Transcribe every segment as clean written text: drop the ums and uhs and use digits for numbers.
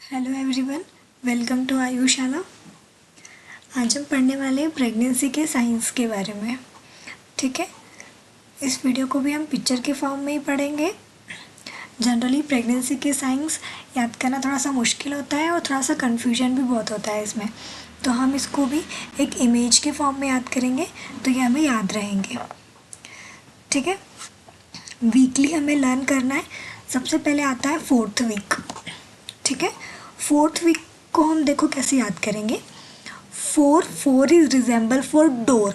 Hello everyone, welcome to Ayushala. आज हम पढ़ने वाले हैं प्रेगनेंसी के साइंस के बारे में। ठीक है, इस वीडियो को भी हम पिक्चर के फॉर्म में ही पढ़ेंगे। जनरली प्रेगनेंसी के साइंस याद करना थोड़ा सा मुश्किल होता है और थोड़ा सा कन्फ्यूजन भी बहुत होता है इसमें, तो हम इसको भी एक इमेज के फॉर्म में याद करेंगे तो ये हमें याद रहेंगे। ठीक है, वीकली हमें लर्न करना है। सबसे पहले आता है 4th वीक। ठीक है, 4th वीक को हम देखो कैसे याद करेंगे। 4 इज रिजेंबल फॉर डोर।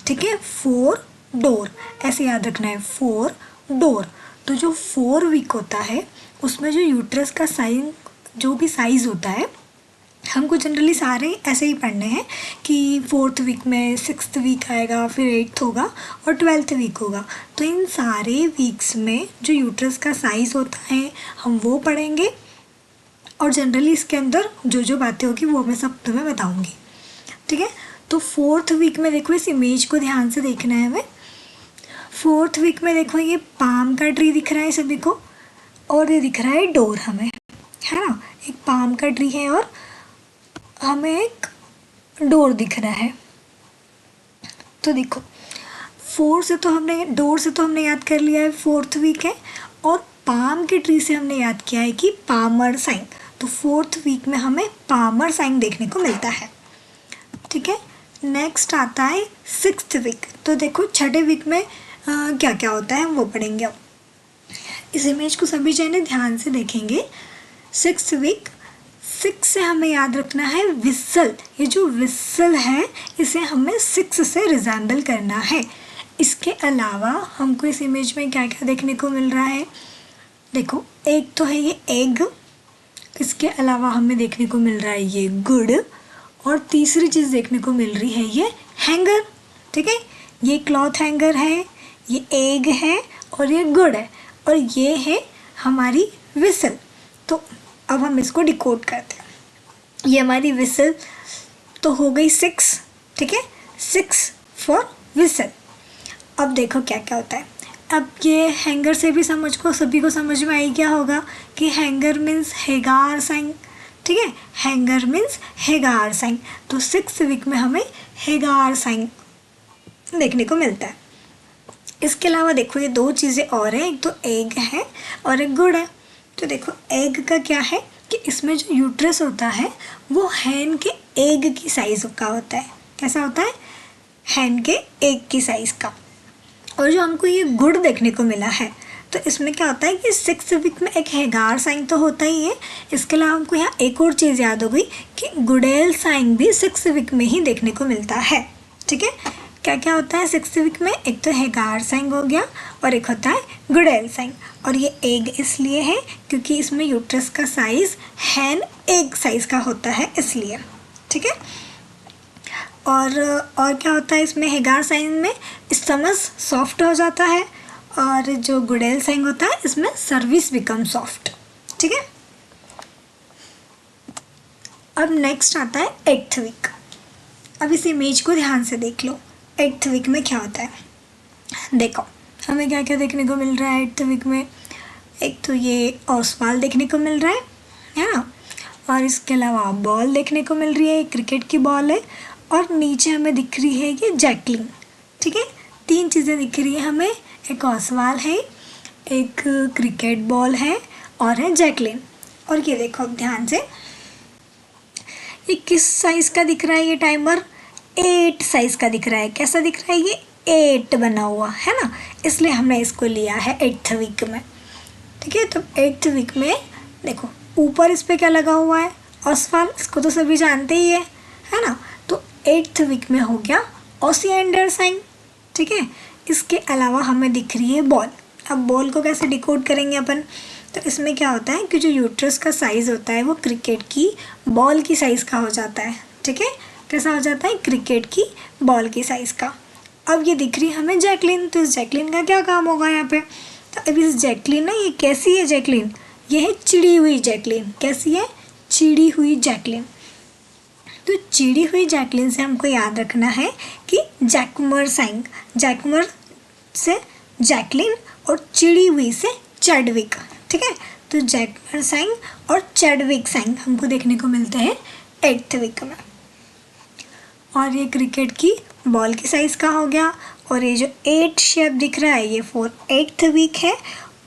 ठीक है, 4 डोर ऐसे याद रखना है, 4 डोर। तो जो 4 वीक होता है उसमें जो यूट्रस का साइज, जो भी साइज़ होता है, हमको जनरली सारे ऐसे ही पढ़ने हैं कि 4th वीक में 6th वीक आएगा, फिर 8th होगा और 12th वीक होगा। तो इन सारे वीक्स में जो यूट्रस का साइज़ होता है हम वो पढ़ेंगे और जनरली इसके अंदर जो जो बातें होगी वो मैं सब तुम्हें बताऊंगी। ठीक है, तो 4th वीक में देखो, इस इमेज को ध्यान से देखना है हमें। 4th वीक में देखो ये पाम का ट्री दिख रहा है सभी को, और ये दिख रहा है डोर हमें, है ना। एक पाम का ट्री है और हमें एक डोर दिख रहा है। तो देखो डोर से तो हमने याद कर लिया है 4th वीक है, और पाम के ट्री से हमने याद किया है कि पामर साइन। तो 4th वीक में हमें पामर साइन देखने को मिलता है। ठीक है, नेक्स्ट आता है 6th वीक। तो देखो 6ठे वीक में क्या क्या होता है वो पढ़ेंगे अब। इस इमेज को सभी जने ध्यान से देखेंगे। 6th वीक, 6 से हमें याद रखना है विसल। ये जो विसल है इसे हमें 6 से रिजेंबल करना है। इसके अलावा हमको इस इमेज में क्या क्या देखने को मिल रहा है, देखो एक तो है ये एग, इसके अलावा हमें देखने को मिल रहा है ये गुड़, और तीसरी चीज़ देखने को मिल रही है ये हैंगर। ठीक है, ये क्लॉथ हैंगर है, ये एग है और ये गुड़ है, और ये है हमारी विसल। तो अब हम इसको डिकोड करते हैं। ये हमारी विसल तो हो गई 6। ठीक है, 6 फॉर विसल। अब देखो क्या क्या होता है। अब ये हैंगर से भी सभी को समझ में आई क्या होगा कि हैंगर मीन्स हेगार साइन। ठीक है, हैंगर मीन्स हेगार साइन। तो 6th वीक में हमें हेगार साइन देखने को मिलता है। इसके अलावा देखो ये 2 चीज़ें और हैं, एक तो एग है और एक गुड़ है। तो देखो एग का क्या है कि इसमें जो यूट्रस होता है वो हैन के एग की साइज़ का होता है। कैसा होता है? हैन के एग की साइज़ का। और जो हमको ये गुड़ देखने को मिला है, तो इसमें क्या होता है कि 6th वीक में एक हेगार साइन तो होता ही है। इसके अलावा हमको यहाँ एक और चीज़ याद हो गई कि गुडेल साइन भी 6th वीक में ही देखने को मिलता है। ठीक है, क्या क्या होता है 6th वीक में? एक तो हेगार साइन हो गया और एक होता है गुडेल साइन। और ये एग इसलिए है क्योंकि इसमें यूट्रस का साइज़ हैन एग साइज़ का होता है, इसलिए। ठीक है, और क्या होता है इसमें हेगार साइन में? स्टमक सॉफ्ट हो जाता है, और जो गुडेल साइन होता है इसमें सर्विस बिकम सॉफ्ट। ठीक है, अब नेक्स्ट आता है 8th वीक। अब इस इमेज को ध्यान से देख लो। 8th वीक में क्या होता है, देखो हमें क्या क्या देखने को मिल रहा है 8th वीक में। एक तो ये ओसवाल देखने को मिल रहा है ना, और इसके अलावा बॉल देखने को मिल रही है, क्रिकेट की बॉल है, और नीचे हमें दिख रही है ये जैकलिन। ठीक है, 3 चीज़ें दिख रही है हमें, एक ओसवाल है, एक क्रिकेट बॉल है और है जैकलिन। और ये देखो अब ध्यान से, ये किस साइज़ का दिख रहा है? ये टाइमर 8 साइज़ का दिख रहा है। कैसा दिख रहा है? ये 8 बना हुआ है ना, इसलिए हमने इसको लिया है 8th वीक में। ठीक है, तो 8th वीक में देखो ऊपर इस पर क्या लगा हुआ है? ओसवाल, इसको तो सभी जानते ही है ना। तो 8th वीक में हो गया ओसिएंडर साइन। ठीक है, इसके अलावा हमें दिख रही है बॉल। अब बॉल को कैसे डिकोड करेंगे अपन? तो इसमें क्या होता है कि जो यूट्रस का साइज़ होता है वो क्रिकेट की बॉल की साइज़ का हो जाता है। ठीक है, कैसा हो जाता है? क्रिकेट की बॉल की साइज़ का। अब ये दिख रही है हमें जैकलिन, तो इस जैकलिन का क्या काम होगा यहाँ पे? तो अब इस जैकलिन ना, ये कैसी है जैकलिन? ये है चिड़ी हुई जैकलिन। कैसी है? चिड़ी हुई जैकलिन। तो चिड़ी हुई जैकलिन से हमको याद रखना है कि जैकमर साइन। जैकमर से जैकलिन और चिड़ी हुई से चैडविक। ठीक है, तो जैकमर साइन और चैडविक साइन हमको देखने को मिलते हैं 8th वीक में। और ये क्रिकेट की बॉल की साइज़ का हो गया। और ये जो 8 शेप दिख रहा है ये फॉर 8th वीक है।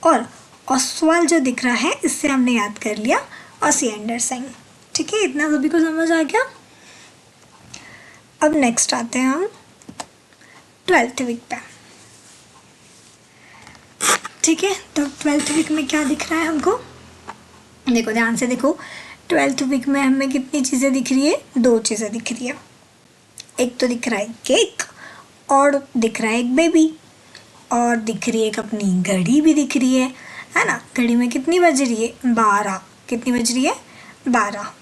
और ऑस्वाल जो दिख रहा है इससे हमने याद कर लिया ओसिएंडर साइन। ठीक है, इतना सभी को समझ आ गया। अब नेक्स्ट आते हैं हम 12th वीक पे। ठीक है, तो 12th वीक में क्या दिख रहा है हमको, देखो ध्यान से देखो। 12th वीक में हमें कितनी चीज़ें दिख रही है, 2 चीज़ें दिख रही है। एक तो दिख रहा है केक और दिख रहा है एक बेबी और दिख रही है एक अपनी घड़ी भी दिख रही है ना। घड़ी में कितनी बज रही है, 12। कितनी बज रही है, 12।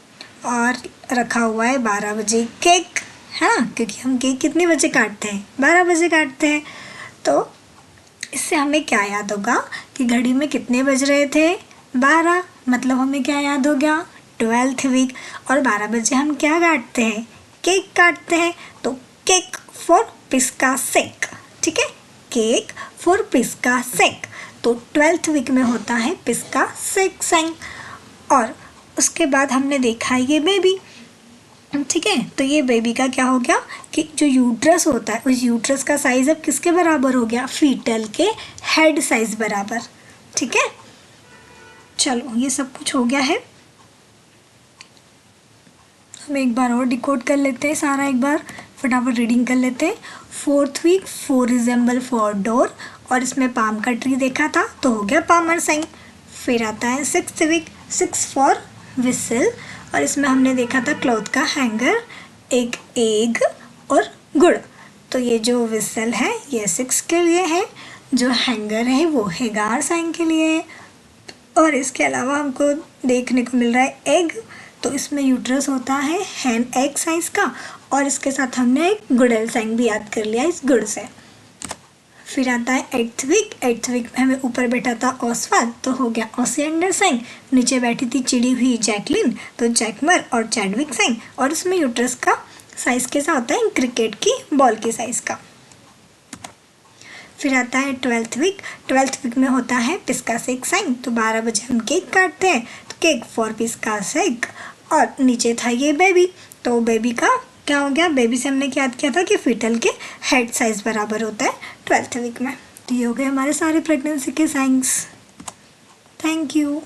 और रखा हुआ है 12 बजे केक, है ना, क्योंकि हम केक कितने बजे काटते हैं, 12 बजे काटते हैं। तो इससे हमें क्या याद होगा कि घड़ी में कितने बज रहे थे, 12। मतलब हमें क्या याद हो गया, 12th वीक। और 12 बजे हम क्या काटते हैं, केक काटते हैं। तो केक फॉर पिस्का सेक। ठीक है, केक फॉर पिस्का सेक। तो 12th वीक में होता है पिस्का सेक साइन। और उसके बाद हमने देखा ये बेबी। ठीक है, तो ये बेबी का क्या हो गया कि जो यूट्रस होता है उस यूट्रस का साइज़ अब किसके बराबर हो गया, फीटल के हेड साइज़ बराबर। ठीक है, चलो ये सब कुछ हो गया है। हम एक बार और डिकोड कर लेते हैं सारा, एक बार फटाफट रीडिंग कर लेते हैं। 4th week 4 resemble for door, और इसमें पाम का ट्री देखा था तो हो गया पामर साइन। फिर आता है 6th वीक 6 फॉर विसल, और इसमें हमने देखा था क्लॉथ का हैंगर, एक एग और गुड़। तो ये जो विसल है ये 6 के लिए है, जो हैंगर है वो है गार साइन के लिए है। और इसके अलावा हमको देखने को मिल रहा है एग, तो इसमें यूट्रस होता है हैन एग साइज का। और इसके साथ हमने एक गुड़ल साइन भी याद कर लिया इस गुड़ से। फिर आता है 8th वीक। 8th वीक में हमें ऊपर बैठा था ऑस्वाल, तो हो गया ओसिएंडर साइन। नीचे बैठी थी चिड़ी हुई जैकलिन, तो जैकमर और चैडविक साइन। और उसमें यूट्रस का साइज़ कैसा होता है, क्रिकेट की बॉल के साइज़ का। फिर आता है 12th वीक। 12th वीक में होता है पिस्का सेक साइन, तो 12 बजे हम केक काटते हैं, तो केक फॉर पिस्का सेक। और नीचे था ये बेबी, तो बेबी का क्या हो गया, बेबी से हमने क्या याद किया था कि फीटल के हेड साइज बराबर होता है 12th वीक में। तो ये हो गए हमारे सारे प्रेगनेंसी के साइंस। Thank you.